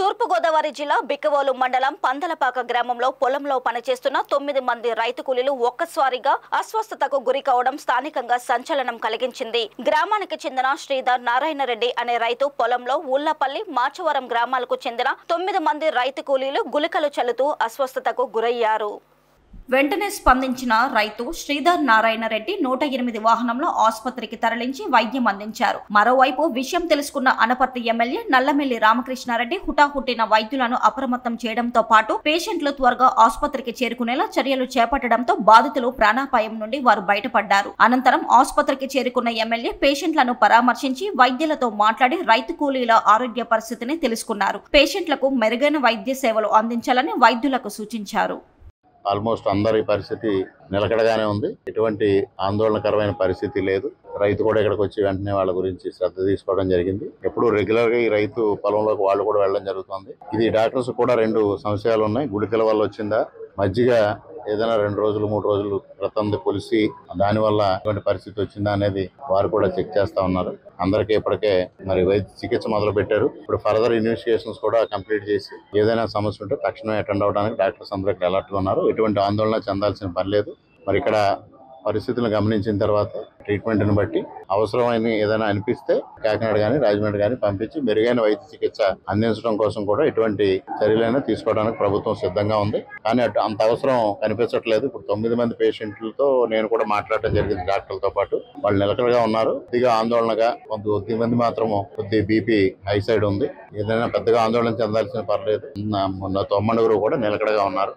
తూర్పుగోదావరి జిల్లా బిక్కవోలు మండలం పందలపాక గ్రామంలో పొలంలో పనిచేస్తున్న 9 మంది రైతు కూలీలు ఒక్కసారిగా అస్వస్థతకు గురి కావడం స్థానికంగా సంచలనం కలిగించింది. గ్రామానికి చెందిన శ్రీధర్ నారాయణ రెడ్డి అనే రైతు పొలంలో ఉల్లపల్లి మాచవరం గ్రామాలకు చెందిన 9 మంది రైతు కూలీలు గుళికలు చల్లుతూ అస్వస్థతకు గురయ్యారు. వెంటనే స్పందించిన రైతు శ్రీధర్ నారాయణ రెడ్డి 108 వాహనంలో ఆసుపత్రికి తరలించి వైద్యం అందించారు. మరోవైపు విషయం తెలుసుకున్న అనపర్తి ఎమ్మెల్యే నల్లమెల్లి రామకృష్ణారెడ్డి హుటాహుటిన వైద్యులను అప్రమత్తం చేయడంతో పాటు పేషెంట్లు త్వరగా ఆసుపత్రికి చేరుకునేలా చర్యలు చేపట్టడంతో బాధితులు ప్రాణాపాయం నుండి వారు బయటపడ్డారు. అనంతరం ఆసుపత్రికి చేరుకున్న ఎమ్మెల్యే పేషెంట్లను పరామర్శించి వైద్యులతో మాట్లాడి రైతు కూలీల ఆరోగ్య పరిస్థితిని తెలుసుకున్నారు. పేషెంట్లకు మెరుగైన వైద్య సేవలు అందించాలని వైద్యులకు సూచించారు. ఆల్మోస్ట్ అందరి పరిస్థితి నిలకడగానే ఉంది. ఎటువంటి ఆందోళనకరమైన పరిస్థితి లేదు. రైతు కూడా ఇక్కడికి వచ్చి వెంటనే వాళ్ళ గురించి శ్రద్ధ తీసుకోవడం జరిగింది. ఎప్పుడు రెగ్యులర్ గా ఈ రైతు పొలంలోకి వాళ్ళు కూడా వెళ్ళడం జరుగుతుంది. ఇది డాక్టర్స్ కూడా 2 సంశయాలు ఉన్నాయి. గుళికల వల్ల వచ్చిందా, మజ్జిగ ఏదైనా 2 రోజులు 3 రోజులు క్రితంది పులిసి దానివల్ల ఎటువంటి పరిస్థితి వచ్చిందా అనేది వారు కూడా చెక్ చేస్తా ఉన్నారు. అందరికీ ఇప్పటికే మరి వైద్య చికిత్స మొదలు పెట్టారు. ఇప్పుడు ఫర్దర్ ఇన్వెస్టిగేషన్స్ కూడా కంప్లీట్ చేసి ఏదైనా సమస్య ఉంటే తక్షణమే అటెండ్ అవడానికి డాక్టర్స్ అందరికీ అలర్ట్ గా ఉన్నారు. ఎటువంటి ఆందోళన చెందాల్సిన పని లేదు. మరి ఇక్కడ పరిస్థితులను గమనించిన తర్వాత ట్రీట్మెంట్ని బట్టి అవసరమైన ఏదైనా అనిపిస్తే కాకినాడ కానీ రాజమండ్రి కానీ పంపించి మెరుగైన వైద్య చికిత్స అందించడం కోసం కూడా ఎటువంటి చర్యలైనా తీసుకోవడానికి ప్రభుత్వం సిద్ధంగా ఉంది. కానీ అంత అవసరం కనిపించట్లేదు. ఇప్పుడు 9 మంది పేషెంట్లతో నేను కూడా మాట్లాడటం జరిగింది డాక్టర్లతో పాటు. వాళ్ళు నిలకడగా ఉన్నారు. కొద్దిగా ఆందోళనగా కొద్ది మంది మాత్రం కొద్ది బీపీ హై సైడ్ ఉంది. ఏదైనా పెద్దగా ఆందోళన చెందాల్సిన పర్లేదు. 9 కూడా నిలకడగా ఉన్నారు.